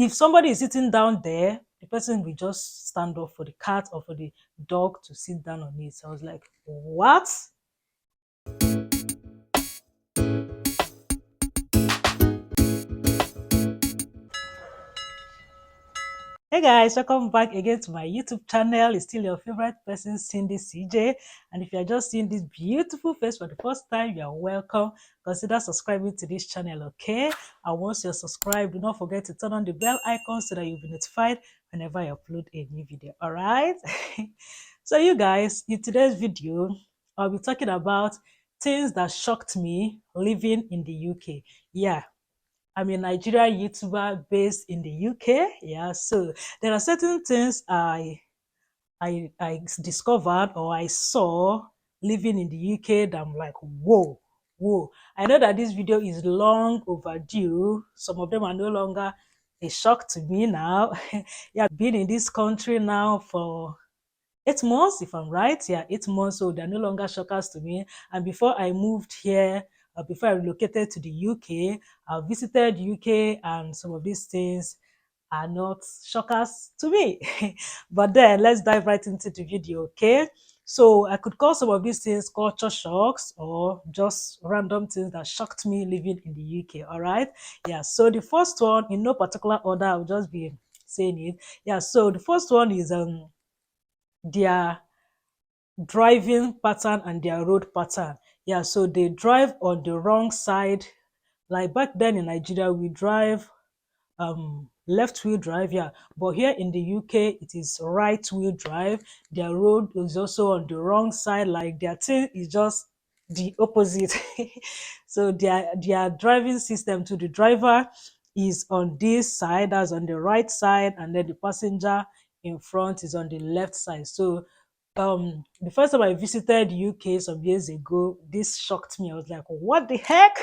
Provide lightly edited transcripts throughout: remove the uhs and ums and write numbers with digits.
if somebody is sitting down there, the person will just stand up for the cat or for the dog to sit down on it. So I was like, what? Hey guys, welcome back again to my YouTube channel. It's still your favorite person, Cyndy Cjay. And if you're just seeing this beautiful face for the first time, you're welcome. Consider subscribing to this channel, okay? And once you're subscribed, do not forget to turn on the bell icon so that you'll be notified whenever I upload a new video, all right? So you guys, in today's video, I'll be talking about things that shocked me living in the UK. Yeah, I'm a Nigerian YouTuber based in the UK. Yeah, so there are certain things I discovered or I saw living in the UK that I'm like, whoa, whoa. I know that this video is long overdue. Some of them are no longer a shock to me now. Yeah, been in this country now for 8 months, if I'm right. Yeah, 8 months. So they're no longer shockers to me. And before I moved here, before I relocated to the UK, I visited UK, and some of these things are not shockers to me. But then let's dive right into the video, okay? So I could call some of these things culture shocks or just random things that shocked me living in the UK. All right. Yeah. So the first one, in no particular order, I'll just be saying it. Yeah. So the first one is their driving pattern and their road pattern. Yeah, so they drive on the wrong side. Like back then in Nigeria, we drive left wheel drive, yeah. But here in the UK, it is right wheel drive. Their road is also on the wrong side, like their thing is just the opposite. So their driving system to the driver is on this side, that's on the right side, and then the passenger in front is on the left side. So the first time I visited UK some years ago, this shocked me. I was like, what the heck?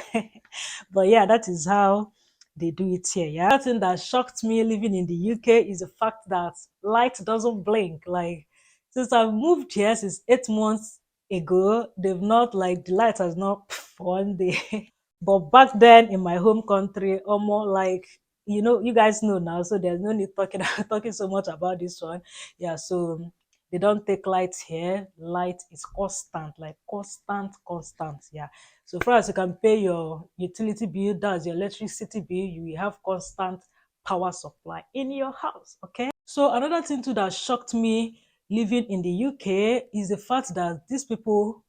But yeah, that is how they do it here. Yeah. Another thing that shocked me living in the UK is the fact that light doesn't blink. Like since I've moved here since 8 months ago, they've not like the light has not for one day. But back then in my home country, almost like you guys know now, so there's no need talking talking so much about this one. Yeah, so they don't take lights here. Light is constant, like constant, constant. Yeah. So far as you can pay your utility bill, that's your electricity bill, you will have constant power supply in your house. Okay. So another thing too that shocked me living in the UK is the fact that these people,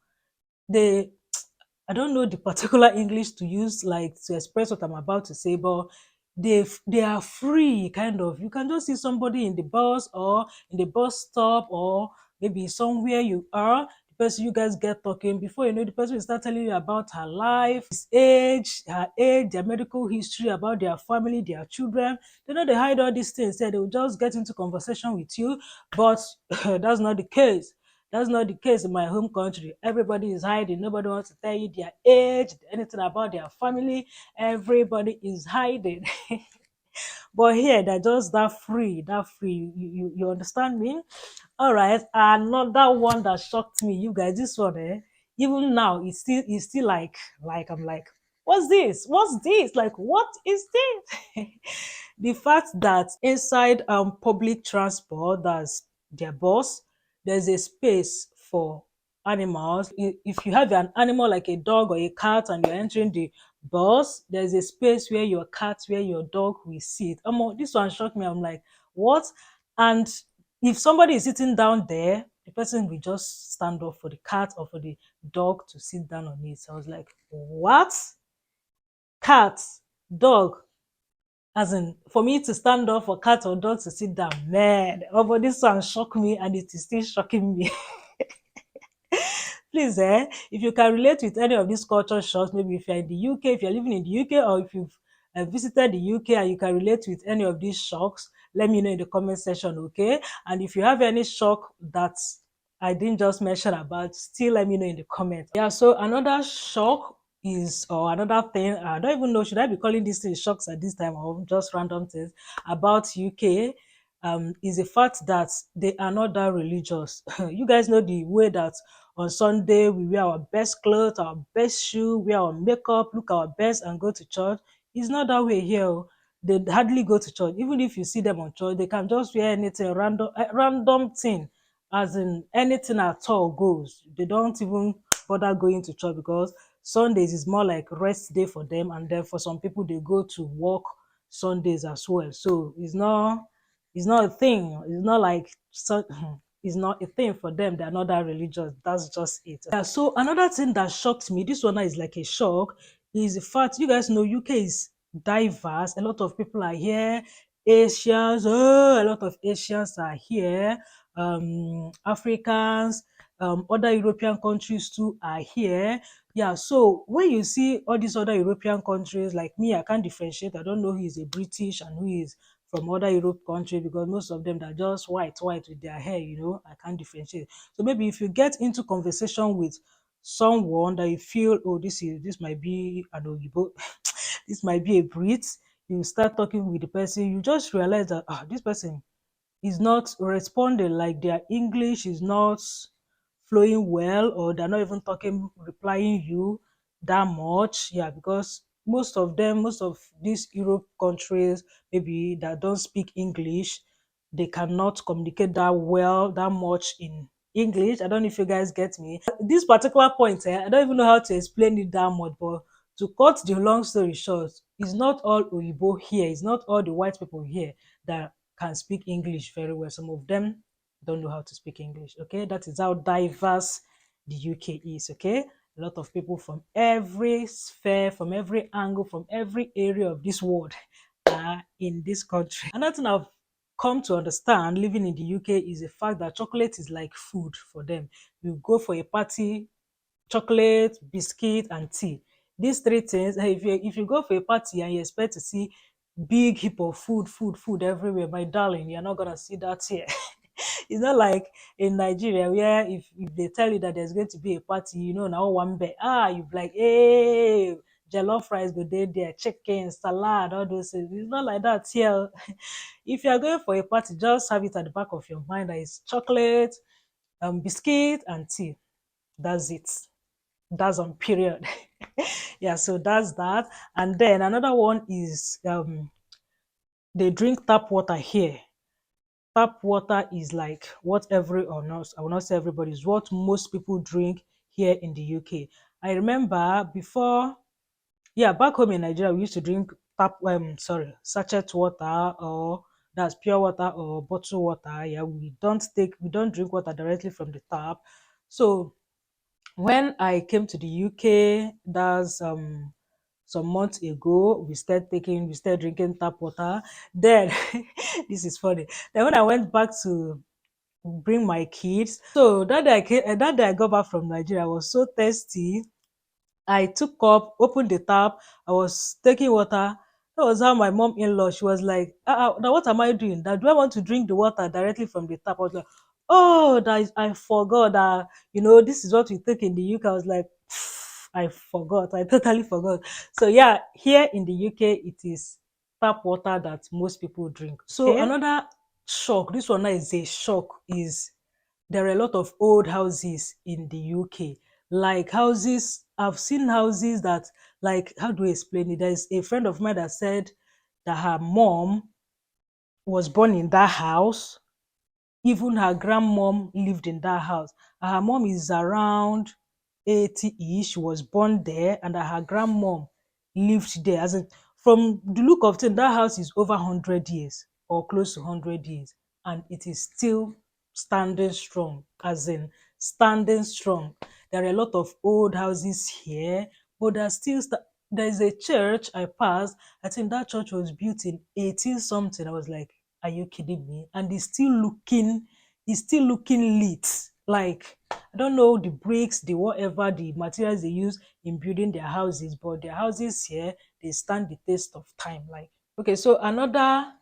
they I don't know the particular English to use like to express what I'm about to say, but they are free, kind of. You can just see somebody in the bus or in the bus stop or maybe somewhere you are. The person, you guys get talking, before you know, the person will start telling you about her life, her age, their medical history, about their family, their children. They know they hide all these things. So they will just get into conversation with you, but that's not the case. That's not the case in my home country. Everybody is hiding. Nobody wants to tell you their age, anything about their family. Everybody is hiding. But here, they're just that free, that free. You understand me? All right. Another one that shocked me, you guys, this one, even now, it's still like I'm like, what's this? What's this? Like, what is this? The fact that inside public transport, that's their bus, there's a space for animals. If you have an animal like a dog or a cat and you're entering the bus, there's a space where your cat, where your dog will sit. This one shocked me. I'm like, what? And if somebody is sitting down there, the person will just stand up for the cat or for the dog to sit down on it. So I was like, what? Cat, dog, as in for me to stand up for cat or dog to sit down, man. Oh, but this one shocked me and it is still shocking me. Please, if you can relate with any of these culture shocks, maybe if you're in the UK, if you're living in the UK, or if you've visited the UK and you can relate with any of these shocks, let me know in the comment section, okay? And if you have any shock that I didn't just mention about, still let me know in the comment. Yeah, so another shock is, or another thing, I don't even know, should I be calling these things shocks at this time or just random things about UK, is the fact that they are not that religious. You guys know the way that on Sunday we wear our best clothes, our best shoe, wear our makeup, look our best and go to church. It's not that way here. Oh. they hardly go to church. Even if you see them on church, they can just wear anything random thing, as in anything at all goes. They don't even bother going to church because Sundays is more like rest day for them, and then for some people they go to work Sundays as well. So it's not a thing. It's not like it's not a thing for them. They're not that religious. That's just it. Yeah. So another thing that shocked me, this one is like a shock, is the fact you guys know UK is diverse. A lot of people are here. Asians, oh, a lot of Asians are here. Africans, other European countries too are here. Yeah, so when you see all these other European countries, like me, I can't differentiate. I don't know who is a British and who is from other Europe country because most of them are just white with their hair, I can't differentiate. So maybe if you get into conversation with someone that you feel, oh, this might be an Oyibo, this might be a Brit, you start talking with the person, you just realize that this person is not responding, like their English is not flowing well, or they're not even talking, replying you that much. Yeah, because most of these Europe countries, maybe that don't speak English, they cannot communicate that well, that much in English. I don't know if you guys get me. This particular point, I don't even know how to explain it that much, but to cut the long story short, it's not all Oyibo here, it's not all the white people here that can speak English very well. Some of them don't know how to speak English. Okay, that is how diverse the UK is. Okay, a lot of people from every sphere, from every angle, from every area of this world are in this country. Another thing I've come to understand living in the UK is the fact that chocolate is like food for them. You go for a party, chocolate, biscuit, and tea. These three things, if you go for a party and you expect to see big heap of food everywhere, my darling, you're not gonna see that here. It's not like in Nigeria where if they tell you that there's going to be a party, now one bed, you be like, hey, jollof rice go there, chicken, salad, all those things. It's not like that here. If you are going for a party, just have it at the back of your mind that it's chocolate, biscuit, and tea. That's it. That's on period. Yeah, so that's that. And then another one is they drink tap water here. Tap water is like what every or not, I will not say everybody, is what most people drink here in the UK. I remember before, yeah, back home in Nigeria, we used to drink sachet water, or that's pure water or bottled water. Yeah, we don't drink water directly from the tap. So when I came to the UK, that's some months ago, we started drinking tap water. Then this is funny. Then when I went back to bring my kids, so that day I got back from Nigeria, I was so thirsty. I took up, opened the tap, I was taking water. That was how my mom-in-law, she was like, now what am I doing? That do I want to drink the water directly from the tap? I was like, oh, I forgot that, this is what we take in the UK. I was like, I forgot. I totally forgot. So yeah, here in the UK, it is tap water that most people drink. So another shock, this one now is a shock, is there are a lot of old houses in the UK. Like houses, I've seen houses that, like, how do I explain it? There's a friend of mine that said that her mom was born in that house. Even her grandmom lived in that house. Her mom is around 80-ish. She was born there, and her grandmom lived there. As in, from the look of things, that house is over 100 years or close to 100 years, and it is still standing strong. As in, standing strong. There are a lot of old houses here, but there is a church I passed. I think that church was built in 18 something. I was like, are you kidding me? And it's still looking lit. Like, I don't know the bricks, the whatever, the materials they use in building their houses, but their houses here, they stand the test of time. Like, okay, so another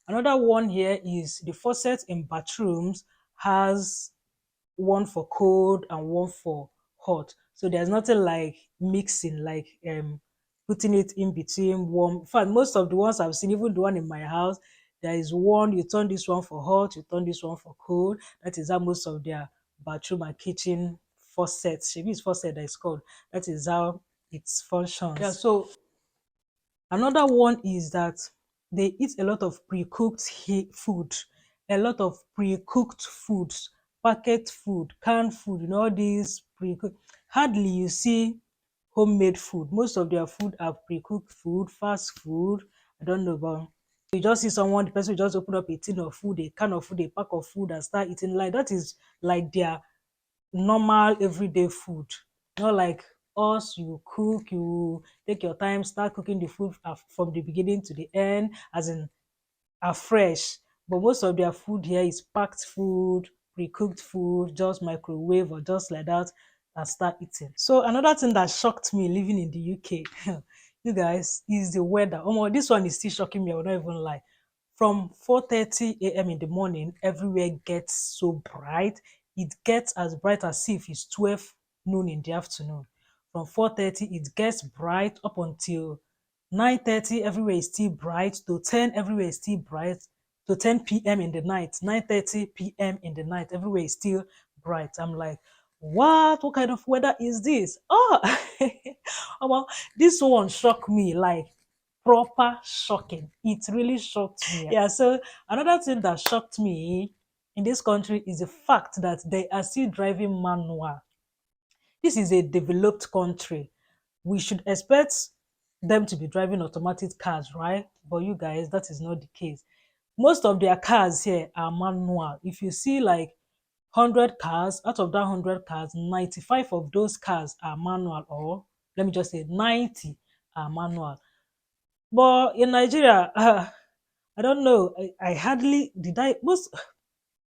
one here is the faucet in bathrooms has one for cold and one for hot. So there's nothing like mixing, like putting it in between warm. In fact, most of the ones I've seen, even the one in my house, there is one, you turn this one for hot, you turn this one for cold. That is how most of their bathroom and kitchen faucets, maybe it's faucet that is called. That is how it functions. Yeah, so another one is that they eat a lot of pre-cooked food, a lot of pre-cooked foods, packet food, canned food, all these pre-cooked. Hardly you see homemade food. Most of their food are pre-cooked food, fast food. I don't know, but you just see someone, the person will just open up a tin of food, a can of food, a pack of food, and start eating. Like that is like their normal everyday food. Not like us, you cook, you take your time, start cooking the food from the beginning to the end, as in are fresh. But most of their food here is packed food, pre-cooked food, just microwave or just like that, and start eating. So another thing that shocked me living in the UK, you guys, is the weather. Oh, this one is still shocking me. I will not even lie. From 4:30 a.m. in the morning, everywhere gets so bright. It gets as bright as if it's 12 noon in the afternoon. From 4:30, it gets bright up until 9:30, everywhere is still bright. To 10, everywhere is still bright. To 10 p.m. in the night, 9:30 p.m. in the night, everywhere is still bright. I'm like, what kind of weather is this? Oh, well, this one shocked me, like proper shocking. It really shocked me. Yeah, so another thing that shocked me in this country is the fact that they are still driving manual. This is a developed country. We should expect them to be driving automatic cars, right? But you guys, that is not the case. Most of their cars here are manual. If you see like 100 cars, out of that 100 cars, 95 of those cars are manual, or let me just say 90 are manual. But in Nigeria, I don't know. I hardly did I most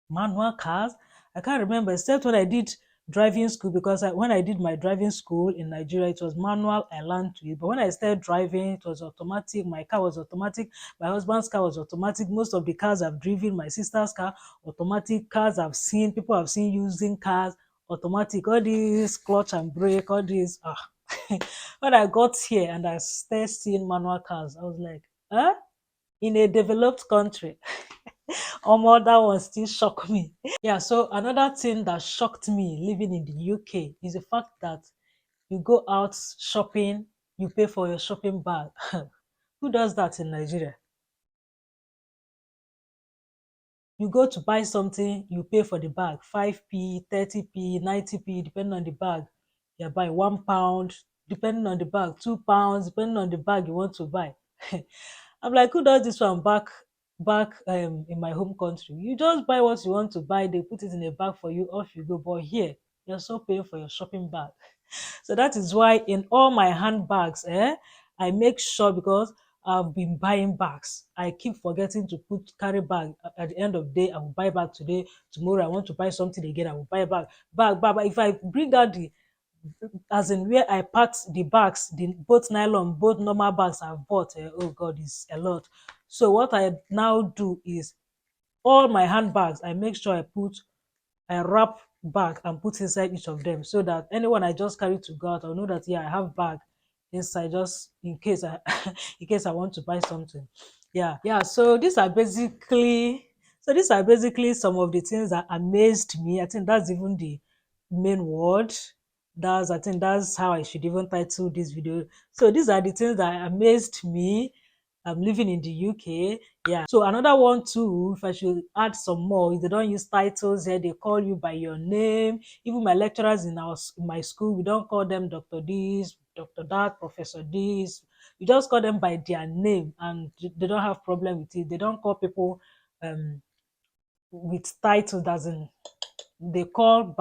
manual cars. I can't remember except when I did driving school, because when I did my driving school in Nigeria, it was manual. I learned to it, but when I started driving, it was automatic. My car was automatic. My husband's car was automatic. Most of the cars I've driven, my sister's car, automatic. Cars I've seen, people I've seen using cars, automatic. All these clutch and brake, all these. When I got here and I started seeing manual cars, I was like, huh? In a developed country. That one still shocked me. Yeah, so another thing that shocked me living in the UK is the fact that you go out shopping, you pay for your shopping bag. Who does that in Nigeria? You go to buy something, you pay for the bag, 5p, 30p, 90p, depending on the bag. You buy £1, depending on the bag, £2, depending on the bag you want to buy. I'm like, who does this one back in my home country? You just buy what you want to buy, they put it in a bag for you, off you go. But here, you're so paying for your shopping bag. So that is why in all my handbags, I make sure, because I've been buying bags. I keep forgetting to carry bag. At the end of the day, I will buy bag today. Tomorrow I want to buy something again. I will buy bag. Bag. If I bring out as in where I packed the bags, both nylon, both normal bags I've bought, oh God, it's a lot. So what I now do is all my handbags, I make sure I wrap bag and put inside each of them, so that anyone I just carry to go out, I'll know that yeah, I have bag inside, just in case I in case I want to buy something. Yeah. So these are basically some of the things that amazed me. I think that's even the main word. I think that's how I should even title this video. So these are the things that amazed me. I'm living in the UK. Yeah. So another one too, if I should add some more, if they don't use titles here, they call you by your name. Even my lecturers in my school, we don't call them Dr. This, Dr. That, Professor This. We just call them by their name, and they don't have problem with it. They don't call people um with titles, doesn't they call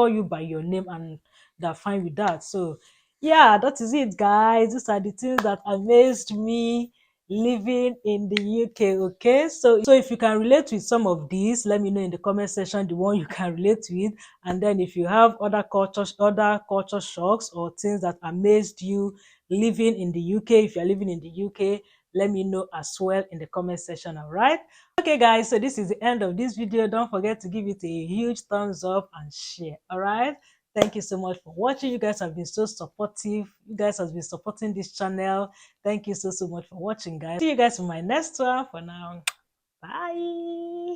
you by your name, and they're fine with that. So yeah, that is it, guys. These are the things that amazed me living in the UK. Okay, so if you can relate with some of these, let me know in the comment section the one you can relate with. And then if you have other culture shocks or things that amazed you living in the UK, if you're living in the UK, let me know as well in the comment section. All right. Okay, guys, so this is the end of this video. Don't forget to give it a huge thumbs up and share. All right. Thank you so much for watching. You guys have been so supportive. You guys have been supporting this channel. Thank you so much for watching, guys. See you guys in my next one. For now, bye.